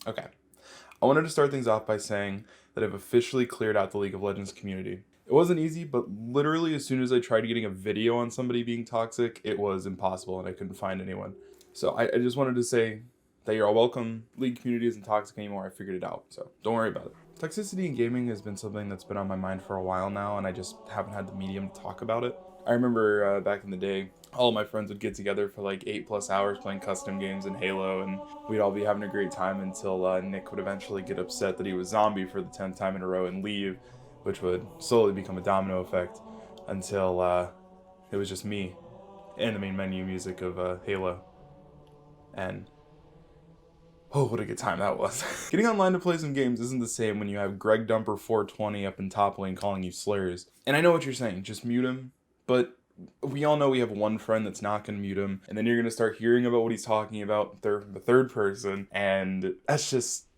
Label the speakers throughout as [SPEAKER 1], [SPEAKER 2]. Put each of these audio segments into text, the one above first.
[SPEAKER 1] Okay, I wanted to start things off by saying that I've officially cleared out the League of Legends community. It wasn't easy, but literally as soon as I tried getting a video on somebody being toxic, it was impossible and I couldn't find anyone. So I just wanted to say that you're all welcome. League community isn't toxic anymore. I figured it out, so don't worry about it. Toxicity in gaming has been something that's been on my mind for a while now, and I just haven't had the medium to talk about it. I remember back in the day, all of my friends would get together for like 8+ hours playing custom games in Halo, and we'd all be having a great time until Nick would eventually get upset that he was zombie for the 10th time in a row and leave, which would slowly become a domino effect until it was just me and the main menu music of Halo. And oh, what a good time that was. Getting online to play some games isn't the same when you have Greg Dumper 420 up in top lane calling you slurs. And I know what you're saying, just mute him, but we all know we have one friend that's not going to mute him, and then you're going to start hearing about what he's talking about from the third person, and it's just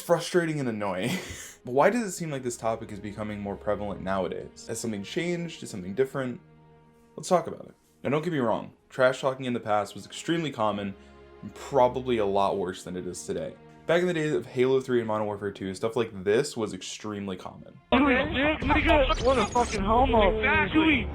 [SPEAKER 1] frustrating and annoying. But why does it seem like this topic is becoming more prevalent nowadays? Has something changed? Is something different? Let's talk about it. Now, don't get me wrong, trash talking in the past was extremely common, and probably a lot worse than it is today. Back in the days of Halo 3 and Modern Warfare 2, stuff like this was extremely common.
[SPEAKER 2] What a fucking homo. Exactly.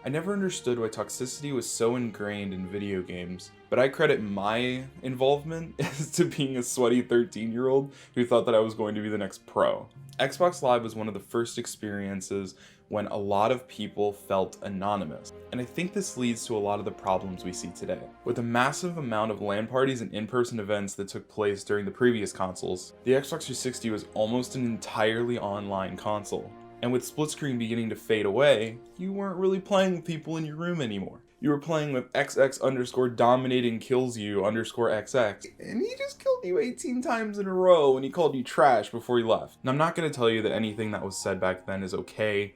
[SPEAKER 1] I never understood why toxicity was so ingrained in video games, but I credit my involvement as to being a sweaty 13-year-old who thought that I was going to be the next pro. Xbox Live was one of the first experiences when a lot of people felt anonymous. And I think this leads to a lot of the problems we see today. With a massive amount of LAN parties and in-person events that took place during the previous consoles, the Xbox 360 was almost an entirely online console. And with split screen beginning to fade away, you weren't really playing with people in your room anymore. You were playing with XX_dominating_kills_you_XX, and he just killed you 18 times in a row and he called you trash before he left. And I'm not going to tell you that anything that was said back then is okay,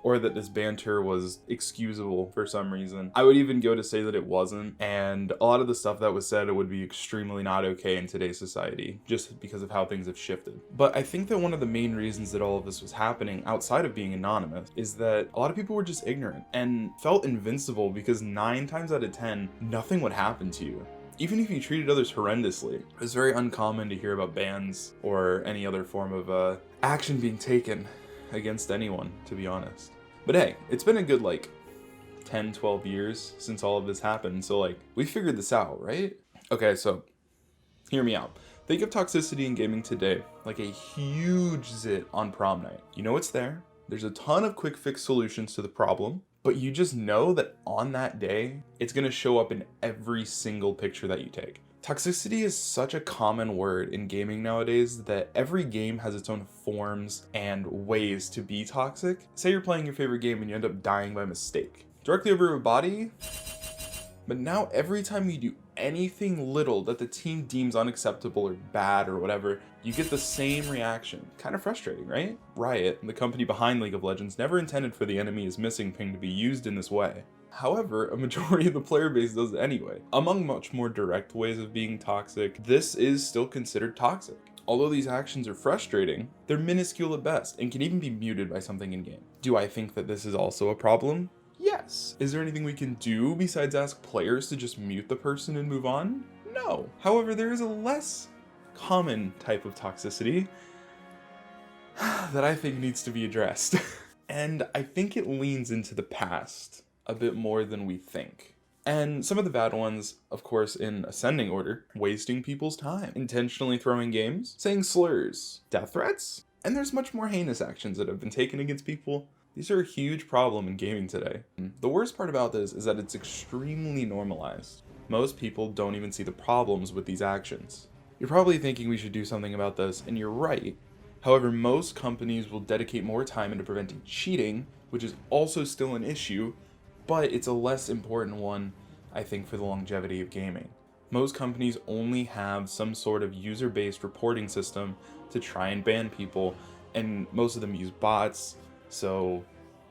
[SPEAKER 1] or that this banter was excusable for some reason. I would even go to say that it wasn't, and a lot of the stuff that was said would be extremely not okay in today's society, just because of how things have shifted. But I think that one of the main reasons that all of this was happening, outside of being anonymous, is that a lot of people were just ignorant and felt invincible because 9 times out of 10, nothing would happen to you. Even if you treated others horrendously. It was very uncommon to hear about bans or any other form of action being taken against anyone, to be honest. But hey, it's been a good 10-12 years since all of this happened, so we figured this out, right? Okay, so hear me out. Think of toxicity in gaming today like a huge zit on prom night. You know it's there, there's a ton of quick fix solutions to the problem, but you just know that on that day, it's gonna show up in every single picture that you take. Toxicity is such a common word in gaming nowadays that every game has its own forms and ways to be toxic. Say you're playing your favorite game and you end up dying by mistake. Directly over your body? But now every time you do anything little that the team deems unacceptable or bad or whatever, you get the same reaction. Kind of frustrating, right? Riot, the company behind League of Legends, never intended for the enemy's missing ping to be used in this way. However, a majority of the player base does it anyway. Among much more direct ways of being toxic, this is still considered toxic. Although these actions are frustrating, they're minuscule at best and can even be muted by something in-game. Do I think that this is also a problem? Yes. Is there anything we can do besides ask players to just mute the person and move on? No. However, there is a less common type of toxicity that I think needs to be addressed. And I think it leans into the past a bit more than we think. And some of the bad ones, of course, in ascending order: wasting people's time, intentionally throwing games, saying slurs, death threats, and there's much more heinous actions that have been taken against people. These are a huge problem in gaming today. The worst part about this is that it's extremely normalized. Most people don't even see the problems with these actions. You're probably thinking we should do something about this, and you're right. However, most companies will dedicate more time into preventing cheating, which is also still an issue, but it's a less important one, I think, for the longevity of gaming. Most companies only have some sort of user-based reporting system to try and ban people, and most of them use bots, so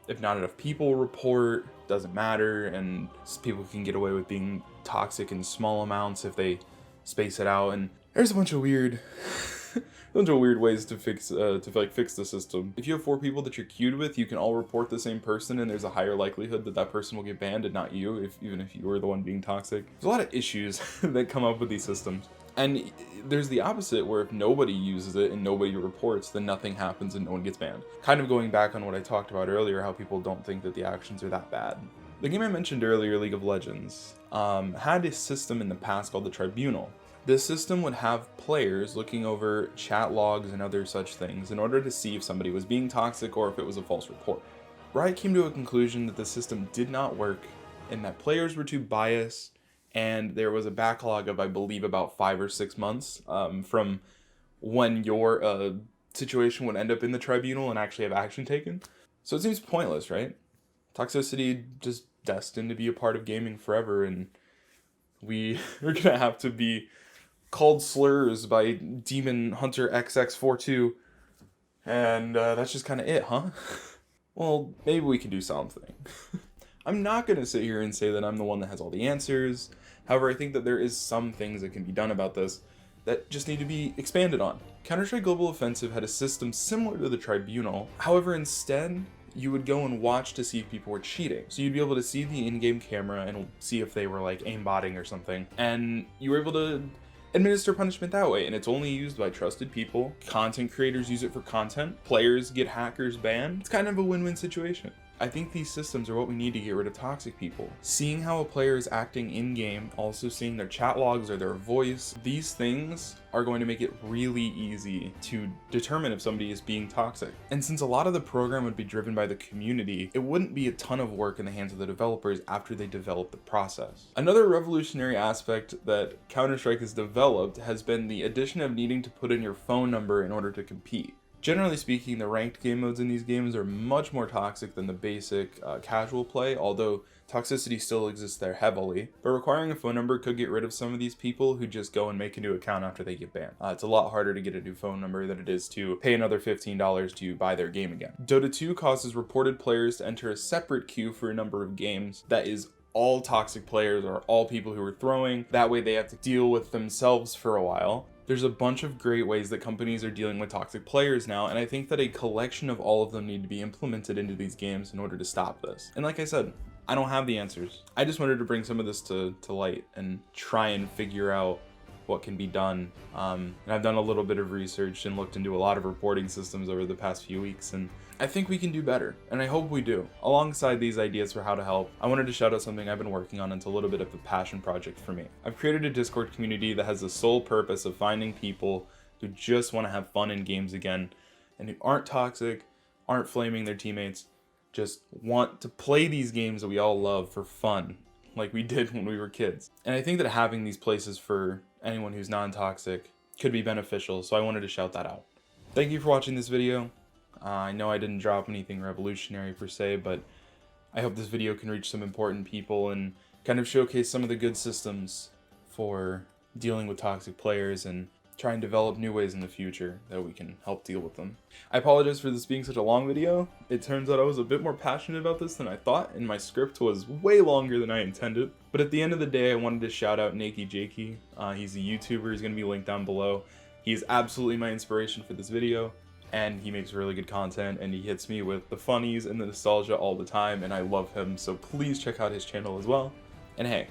[SPEAKER 1] if not enough people report, doesn't matter, and people can get away with being toxic in small amounts if they space it out, and there's a bunch of weird ways to fix the system. If you have 4 people that you're queued with, you can all report the same person, and there's a higher likelihood that that person will get banned and not you, even if you were the one being toxic. There's a lot of issues that come up with these systems. And there's the opposite, where if nobody uses it and nobody reports, then nothing happens and no one gets banned. Kind of going back on what I talked about earlier, how people don't think that the actions are that bad. The game I mentioned earlier, League of Legends, had a system in the past called the Tribunal. This system would have players looking over chat logs and other such things in order to see if somebody was being toxic or if it was a false report. Riot came to a conclusion that the system did not work and that players were too biased, and there was a backlog of, I believe, about 5 or 6 months from when your situation would end up in the Tribunal and actually have action taken. So it seems pointless, right? Toxicity just destined to be a part of gaming forever, and we are gonna have to be called slurs by Demon Hunter XX42, and that's just kind of it, huh? Well, maybe we can do something. I'm not gonna sit here and say that I'm the one that has all the answers. However, I think that there is some things that can be done about this that just need to be expanded on. Counter-Strike Global Offensive had a system similar to the Tribunal. However, instead, you would go and watch to see if people were cheating. So you'd be able to see the in-game camera and see if they were like aimbotting or something. And you were able to administer punishment that way, and it's only used by trusted people. Content creators use it for content. Players get hackers banned. It's kind of a win-win situation. I think these systems are what we need to get rid of toxic people. Seeing how a player is acting in-game, also seeing their chat logs or their voice, these things are going to make it really easy to determine if somebody is being toxic. And since a lot of the program would be driven by the community, it wouldn't be a ton of work in the hands of the developers after they develop the process. Another revolutionary aspect that Counter-Strike has developed has been the addition of needing to put in your phone number in order to compete. Generally speaking, the ranked game modes in these games are much more toxic than the basic casual play, although toxicity still exists there heavily. But requiring a phone number could get rid of some of these people who just go and make a new account after they get banned. It's a lot harder to get a new phone number than it is to pay another $15 to buy their game again. Dota 2 causes reported players to enter a separate queue for a number of games that is all toxic players or all people who are throwing. That way they have to deal with themselves for a while. There's a bunch of great ways that companies are dealing with toxic players now, and I think that a collection of all of them need to be implemented into these games in order to stop this. And like I said, I don't have the answers. I just wanted to bring some of this to light and try and figure out what can be done. And I've done a little bit of research and looked into a lot of reporting systems over the past few weeks, and I think we can do better, and I hope we do. Alongside these ideas for how to help, I wanted to shout out something I've been working on. It's a little bit of a passion project for me. I've created a Discord community that has the sole purpose of finding people who just want to have fun in games again, and who aren't toxic, aren't flaming their teammates, just want to play these games that we all love for fun, like we did when we were kids. And I think that having these places for anyone who's non-toxic could be beneficial, so I wanted to shout that out. Thank you for watching this video. I know I didn't drop anything revolutionary per se, but I hope this video can reach some important people and kind of showcase some of the good systems for dealing with toxic players and try and develop new ways in the future that we can help deal with them. I apologize for this being such a long video. It turns out I was a bit more passionate about this than I thought, and my script was way longer than I intended. But at the end of the day, I wanted to shout out NakeyJakey. He's a YouTuber. He's going to be linked down below. He's absolutely my inspiration for this video, and he makes really good content, and he hits me with the funnies and the nostalgia all the time, and I love him, so please check out his channel as well. And hey,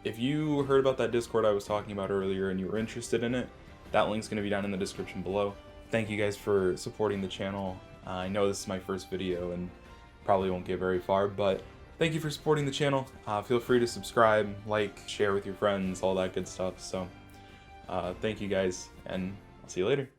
[SPEAKER 1] if you heard about that Discord I was talking about earlier and you were interested in it, that link's going to be down in the description below. Thank you guys for supporting the channel. I know this is my first video and probably won't get very far, but thank you for supporting the channel. Feel free to subscribe, like, share with your friends, all that good stuff. So thank you guys, and I'll see you later.